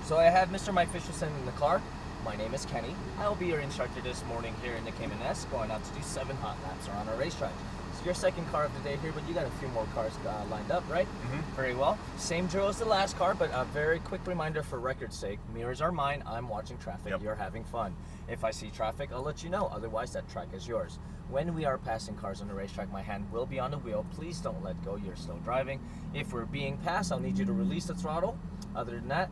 So I have Mr. Mike Fisherson in the car. My name is Kenny. I will be your instructor this morning here in the Cayman S, going out to do 7 hot laps around our racetrack. It's your second car of the day here, but you got a few more cars lined up, right? Mm-hmm. Very well. Same drill as the last car, but a very quick reminder for record's sake. Mirrors are mine. I'm watching traffic. Yep. You're having fun. If I see traffic, I'll let you know. Otherwise, that track is yours. When we are passing cars on the racetrack, my hand will be on the wheel. Please don't let go. You're still driving. If we're being passed, I'll need you to release the throttle. Other than that,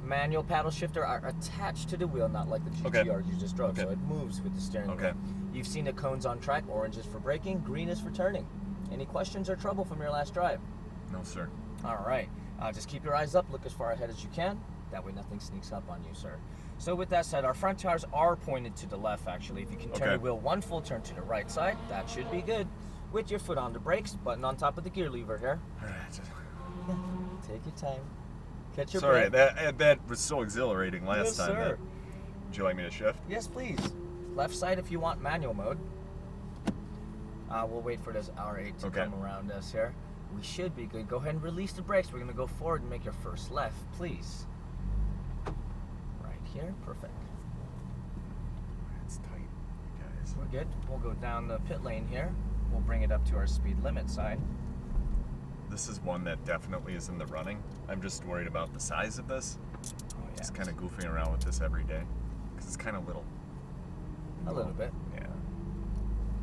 manual paddle shifter are attached to the wheel, not like the GTR you just drove, so it moves with the steering wheel. You've seen the cones on track. Orange is for braking, green is for turning. Any questions or trouble from your last drive? No, sir. All right. Just keep your eyes up, look as far ahead as you can. That way nothing sneaks up on you, sir. So with that said, our front tires are pointed to the left, actually. If you can turn the wheel one full turn to the right side, that should be good. With your foot on the brakes, button on top of the gear lever here. All right. Yeah, take your time. Catch your Sorry, breath. that was so exhilarating last time. Sir. Would you like me to shift? Yes, please. Left side if you want manual mode. We'll wait for this R8 to come around us here. We should be good. Go ahead and release the brakes. We're going to go forward and make your first left, please. Right here. Perfect. It's tight, guys. We're good. We'll go down the pit lane here. We'll bring it up to our speed limit sign. This is one that definitely is in the running. I'm just worried about the size of this. Oh, yeah. Just kind of goofing around with this every day because it's kind of little. A little bit. Yeah.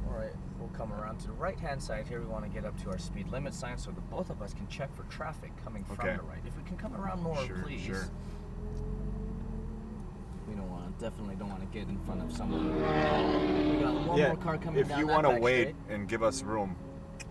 All right. We'll come around to the right-hand side here. We want to get up to our speed limit sign so that both of us can check for traffic coming from the right. If we can come around more, please. Sure. We definitely don't want to get in front of someone. We got one more car coming down. If you want to wait and give us room.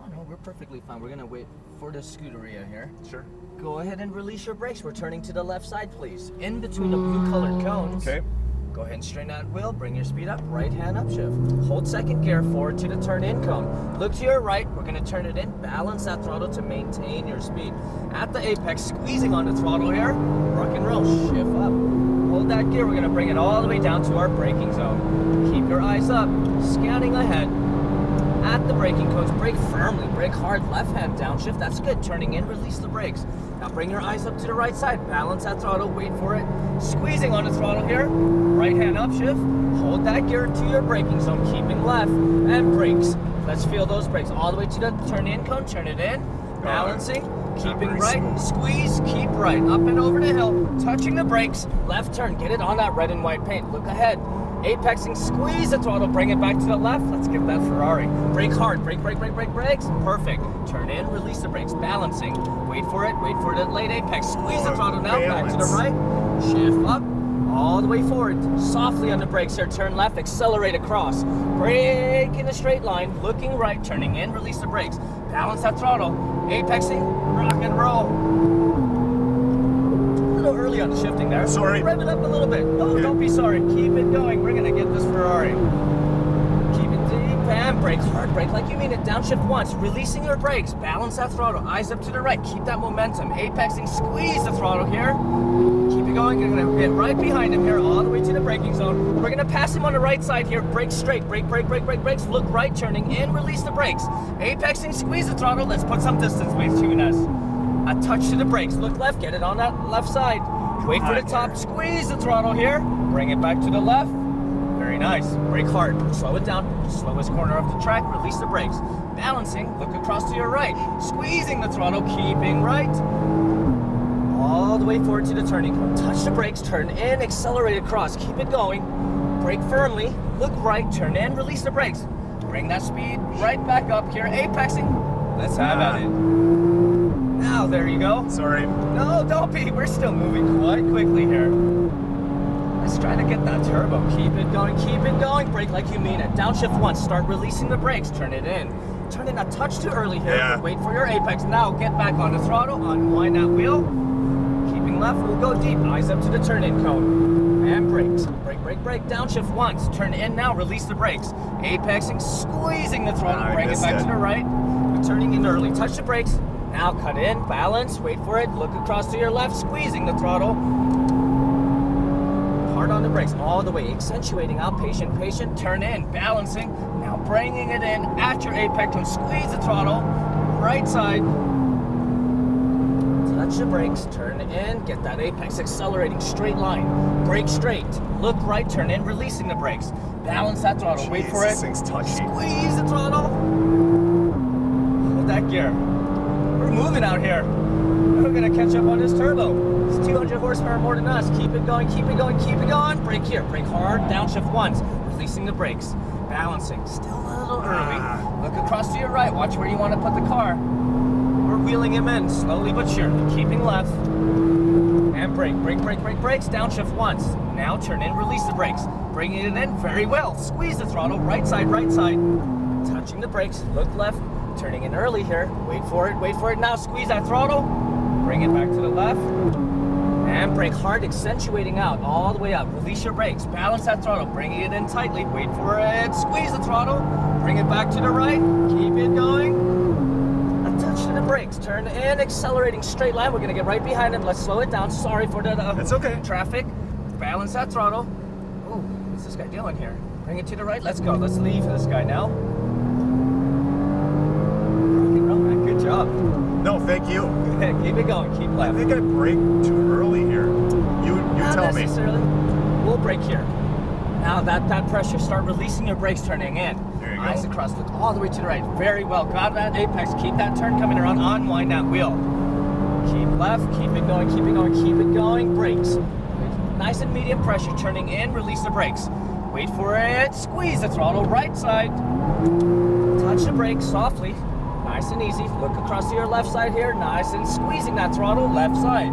Oh no, we're perfectly fine. We're gonna wait for the Scuderia here. Sure. Go ahead and release your brakes. We're turning to the left side, please. In between the blue-colored cones. Okay. Go ahead and straighten that wheel. Bring your speed up. Right hand upshift. Hold second gear forward to the turn-in cone. Look to your right. We're gonna turn it in. Balance that throttle to maintain your speed. At the apex, squeezing on the throttle here. Rock and roll. Shift up. Hold that gear. We're gonna bring it all the way down to our braking zone. Keep your eyes up. Scanning ahead. At the braking cones, brake firmly, brake hard, left hand downshift, that's good. Turning in, release the brakes. Now bring your eyes up to the right side, balance that throttle, wait for it. Squeezing on the throttle here, right hand upshift, hold that gear to your braking zone, keeping left, and brakes. Let's feel those brakes all the way to the turn in cone, turn it in, balancing, keeping right, squeeze, keep right, up and over the hill, touching the brakes, left turn, get it on that red and white paint, look ahead. Apexing, squeeze the throttle, bring it back to the left. Let's give that Ferrari. Brake hard, brake, brakes. Perfect. Turn in, release the brakes. Balancing. Wait for the late apex. Squeeze the throttle now, back to the right. Shift up, all the way forward. Softly on the brakes here, turn left, accelerate across. Brake in a straight line, looking right, turning in, release the brakes. Balance that throttle. Apexing, rock and roll. Early on the shifting there. Sorry. Rev it up a little bit. No, don't be sorry. Keep it going. We're gonna get this Ferrari. Keep it deep and brake hard. Brake like you mean it. Downshift once. Releasing your brakes. Balance that throttle. Eyes up to the right. Keep that momentum. Apexing. Squeeze the throttle here. Keep it going. You're gonna get right behind him here, all the way to the braking zone. We're gonna pass him on the right side here. Brake straight. Brakes. Look right. Turning in. Release the brakes. Apexing. Squeeze the throttle. Let's put some distance between us. A touch to the brakes. Look left. Get it on that left side. Wait for the top. Squeeze the throttle here. Bring it back to the left. Very nice. Brake hard. Slow it down. Slowest corner of the track. Release the brakes. Balancing. Look across to your right. Squeezing the throttle. Keeping right. All the way forward to the turning cone. Touch the brakes. Turn in. Accelerate across. Keep it going. Brake firmly. Look right. Turn in. Release the brakes. Bring that speed right back up here. Apexing. Let's have at it. Now, there you go. Sorry. No, don't be. We're still moving quite quickly here. Let's try to get that turbo. Keep it going. Brake like you mean it. Downshift once. Start releasing the brakes. Turn it in. Turn in a touch too early here. Yeah. Wait for your apex. Now, get back on the throttle. Unwind that wheel. Keeping left. We'll go deep. Eyes up to the turn-in cone. And brakes. Brake. Downshift once. Turn in now. Release the brakes. Apexing. Squeezing the throttle. Bring it back to the right. We're turning in early. Touch the brakes. Now cut in, balance, wait for it, look across to your left, squeezing the throttle. Hard on the brakes, all the way, accentuating out, patient, turn in, balancing. Now bringing it in at your apex and squeeze the throttle, right side. touch the brakes, turn in, get that apex accelerating, straight line, brake straight, look right, turn in, releasing the brakes, balance that throttle, wait for it, This thing's touchy. squeeze the throttle, hold that gear. We're moving out here. We're gonna catch up on this turbo. It's 200 horsepower more than us. Keep it going, keep it going, keep it going. Brake here, brake hard, downshift once, releasing the brakes, balancing, still a little early. Look across to your right, watch where you want to put the car. We're wheeling him in, slowly but surely, keeping left. And brake, brake, brake, brake, brakes, downshift once. Now turn in, release the brakes. Bringing it in, very well. Squeeze the throttle, right side, touching the brakes, look left. Turning in early here, wait for it, now squeeze that throttle, bring it back to the left, and brake hard, accentuating out, all the way up, release your brakes, balance that throttle, bringing it in tightly, wait for it, squeeze the throttle, bring it back to the right, keep it going, a touch to the brakes, turn in, accelerating straight line, we're going to get right behind him, let's slow it down, sorry for the That's okay. traffic, balance that throttle, oh, what's this guy doing here, bring it to the right, let's go, let's leave this guy now. Good job. No, thank you. Keep it going. Keep left. I think I braked too early here. You Not tell me. necessarily. We'll brake here. Now that pressure, start releasing your brakes, turning in. There you Eyes go. across, look all the way to the right. Very well. Got that apex. Keep that turn coming around. Unwind that wheel. Keep left. Keep it going. Keep it going. Keep it going. Brakes. Nice and medium pressure. Turning in. Release the brakes. Wait for it. Squeeze the throttle. Right side. Touch the brakes softly. Nice and easy. Look across to your left side here. Nice and squeezing that throttle, left side.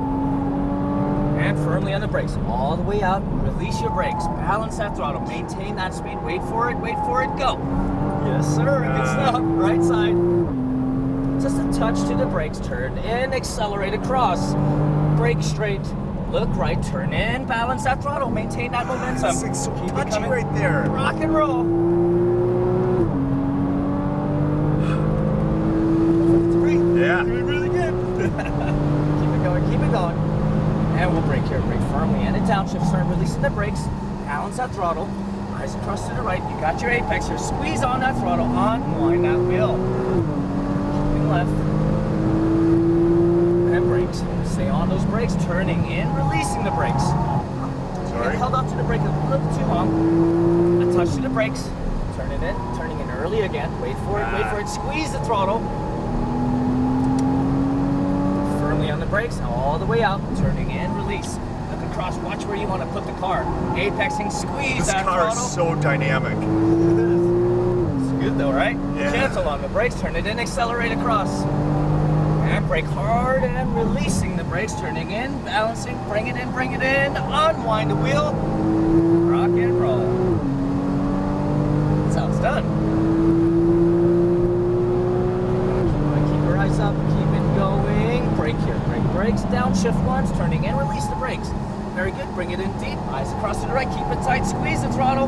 And firmly on the brakes. All the way out. Release your brakes. Balance that throttle. Maintain that speed. Wait for it. Go. Yes, sir. Good stuff. Right side. Just a touch to the brakes. Turn in. Accelerate across. Brake straight. Look right. Turn in. Balance that throttle. Maintain that momentum. This thing's so Keep it touchy coming. right there. Rock and roll. Yeah. Doing really good. Keep it going. And we'll brake here. Brake firmly and a downshift. Start releasing the brakes. Balance that throttle. Eyes across to the right. You got your apex here. Squeeze on that throttle. Unwind that wheel. Keeping left. And brakes. Stay on those brakes. Turning in. Releasing the brakes. Sorry. Held on to the brake a little too long. A touch to the brakes. Turn it in. Turning in early again. Wait for it. Squeeze the throttle. On the brakes, all the way out, turning in, release. Look across, watch where you want to put the car. Apexing, squeeze This that car throttle. is so dynamic. It's good though, right? Yeah. Cancel on the brakes, turn it in, accelerate across. And brake hard and releasing the brakes, turning in, balancing, bring it in, unwind the wheel, rock and roll. That's how it's done. Keep your eyes up, keep it going. Brake here, brake brakes, downshift once, turning in, release the brakes. Very good, bring it in deep, eyes across to the right, keep it tight, squeeze the throttle.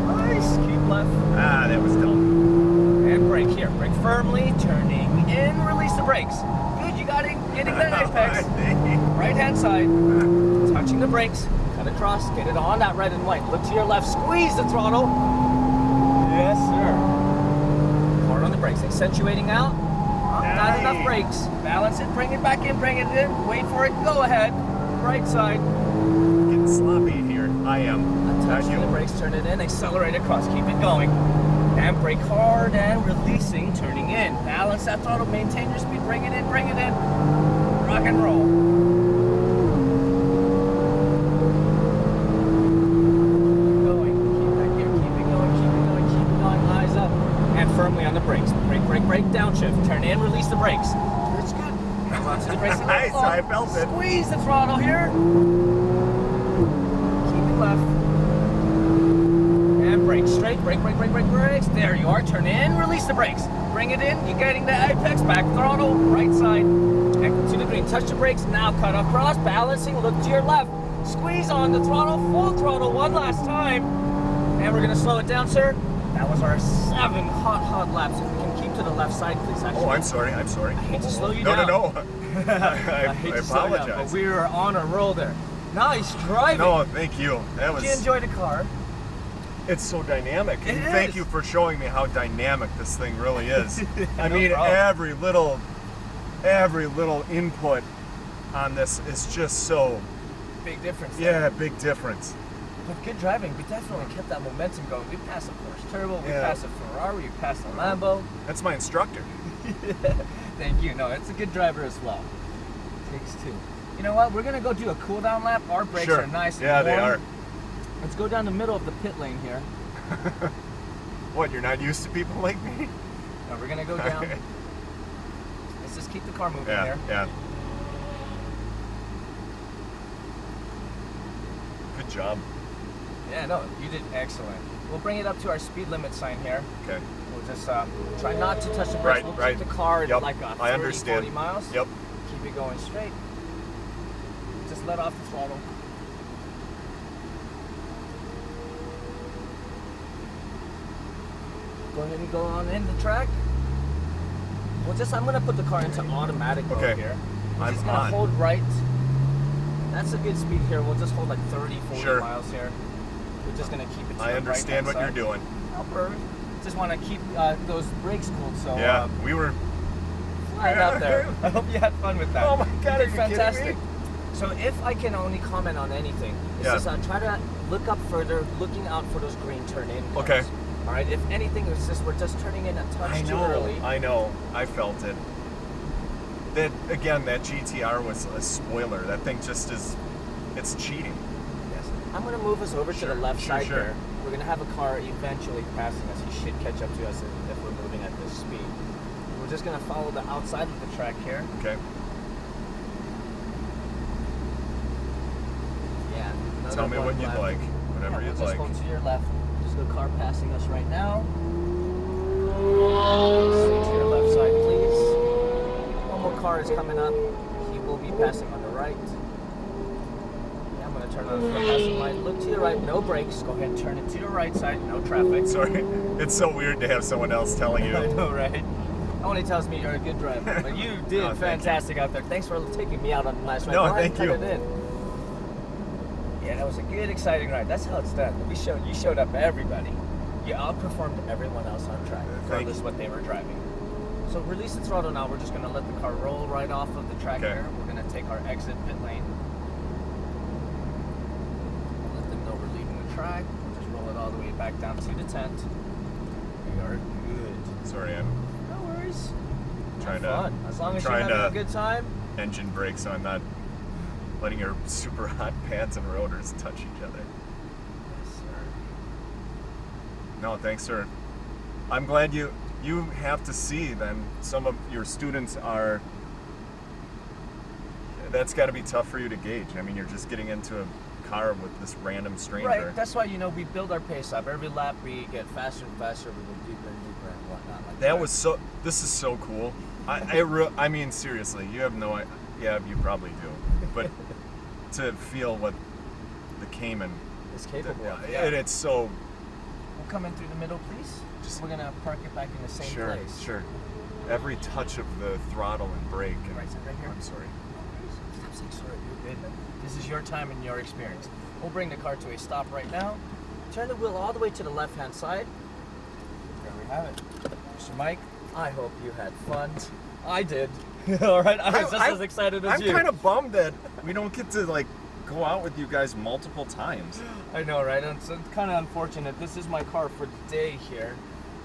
Nice, keep left. That was dumb. And brake here, brake firmly, turning in, release the brakes. Good, you got it, getting that apex. Right hand side, touching the brakes, cut across, get it on that red and white. Look to your left, squeeze the throttle. Yes, sir. Hard on the brakes, accentuating out. Not enough brakes. Balance it, bring it back in, bring it in. Wait for it, go ahead. Right side. Getting sloppy here. I am. Touch Not you. the brakes, turn it in, accelerate across, keep it going. And brake hard and releasing, turning in. Balance that throttle, maintain your speed, bring it in. Rock and roll. Keep going, keep that gear, keep it going, eyes up. And firmly on the brakes. Brake, downshift, turn in, release the brakes. That's good. Hold on to the brakes a little Nice, long. I felt it. Squeeze the throttle here. Keep it left. And brake straight, brakes. There you are, turn in, release the brakes. Bring it in, you're getting the apex, back throttle, right side. And to the green, touch the brakes, now cut across, balancing, look to your left. Squeeze on the throttle, full throttle one last time. And we're gonna slow it down, sir. That was our 7 hot laps. If we can keep to the left side, please, actually. Oh, I'm sorry. I hate to slow you No. down. I hate to slow you down, apologize. but we were on a roll there. Nice driving. No, thank you. Did you enjoy the car? It's so dynamic. It And thank is. you for showing me how dynamic this thing really is. I No mean, problem. every little every little input on this is just so Big difference. yeah, big difference. With good driving, we definitely kept that momentum going. We passed a Porsche Turbo, we Yeah. passed a Ferrari, we passed a Lambo. That's my instructor. Thank you. No, it's a good driver as well. Takes two. You know what? We're gonna go do a cool down lap. Our brakes Sure. are nice and Yeah, they warm. are. Let's go down the middle of the pit lane here. What, you're not used to people like me? No, we're gonna go down. Let's just keep the car moving Yeah, here. yeah. Good job. Yeah, no, you did excellent. We'll bring it up to our speed limit sign here. Okay. We'll just try not to touch the brakes. Right, We'll right. keep the car at Yep, like a 30, I understand. 40 miles. Yep. Keep it going straight. Just let off the throttle. Go ahead and go on in the track. I'm gonna put the car into automatic mode Okay. here. We're I'm just gonna on. hold right. That's a good speed here. We'll just hold like 30, 40 Sure. miles here. We're just gonna keep it to I the understand what right-hand you're side. doing. Oh, perfect. Just want to keep those brakes cooled, so Yeah, we were. flying out there. I hope you had fun with that. Oh my God, You did are you kidding fantastic. me? So if I can only comment on anything, it's Yeah. just try to look up further, looking out for those green turn-in cones. Okay. All right. If anything, it's just we're just turning in a touch too early. I know. I felt it. That again, that GTR was a spoiler. That thing just is. It's cheating. Yes. I'm gonna move us over to the left side sure. here. We're gonna have a car eventually passing us. He should catch up to us if we're moving at this speed. We're just gonna follow the outside of the track here. Okay. Yeah. Tell me another what one you'd left. like. Whatever Yeah, you'd we'll just like. hold to your left. There's a car passing us right now. Stay to your left side, please. One more car is coming up. He will be passing on the right. Yeah, I'm going to turn on the front passing light. Look to your right. No brakes. Go ahead and turn it to your right side. No traffic. Sorry. It's so weird to have someone else telling I you. know, right? Only tells me you're a good driver. But you did No, thank fantastic out there. Thanks for taking me out on the last ride. No, Go ahead and thank cut you. it in. Yeah, that was a good, exciting ride. That's how it's done. You showed up everybody. You outperformed everyone else on track, regardless what they were driving. So release the throttle now. We're just going to let the car roll right off of the track Okay. here. We're going to take our exit pit lane. Let them know we're leaving the track. Just roll it all the way back down to the tent. We are good. Sorry, I'm No worries. trying Have to. fun. As long as you're trying having to a good time. engine brake so I'm not letting your super hot pants and rotors touch each other. Yes, sir. No, thanks, sir. I'm glad you have to see then some of your students are. That's got to be tough for you to gauge. I mean, you're just getting into a car with this random stranger. Right, that's why, we build our pace up. Every lap we get faster and faster, we go deeper and deeper and whatnot. Like That was so. This is so cool. I mean, seriously, you have no idea. Yeah, you probably do. But to feel what the Cayman, It's capable of. and it's so. We'll come in through the middle, please. We're going to park it back in the same Sure, place. sure. Every touch of the throttle and brake. And, Right side right here. I'm sorry. Stop, sorry, you're good. This is your time and your experience. We'll bring the car to a stop right now. Turn the wheel all the way to the left-hand side. There we have it. Mr. Mike, I hope you had fun. I did. All right, I was just as excited as I'm you. kind of bummed that we don't get to go out with you guys multiple times. I know, right? It's kind of unfortunate. This is my car for the day here.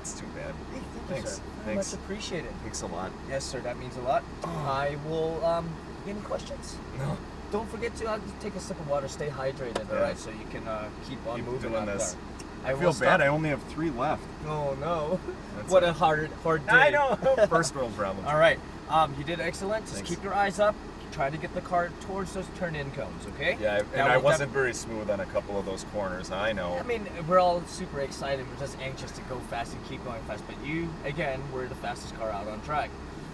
It's too bad. Hey, thank Thanks. you, sir. Very Thanks. much appreciated. Thanks a lot. Yes, sir. That means a lot. I will. Any questions? No. Don't forget to take a sip of water. Stay hydrated, all Yeah. right? So you can keep on Keep moving doing out this. there. I feel bad. I only have 3 left. Oh no! That's What it. a hard day. I know. First world problems. All right. You did excellent. Just Thanks. keep your eyes up. Try to get the car towards those turn-in cones, okay? Yeah, That and I will wasn't very smooth on a couple of those corners. I know. I mean, we're all super excited. We're just anxious to go fast and keep going fast. But you, again, were the fastest car out on track.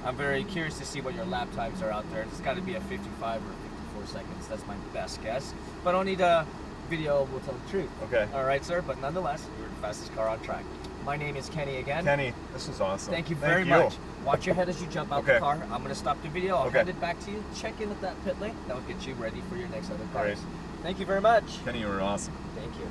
I'm very curious to see what your lap times are out there. It's got to be a 55 or 54 seconds. That's my best guess. But only the video will tell the truth. Okay. All right, sir. But nonetheless, you were the fastest car on track. My name is Kenny again. Kenny, this was awesome. Thank you very much. Watch your head as you jump out the Okay. car. I'm going to stop the video. I'll Okay. hand it back to you. Check in at that pit lane. That'll get you ready for your next other cars. Great. Thank you very much. Kenny, you were awesome. Thank you.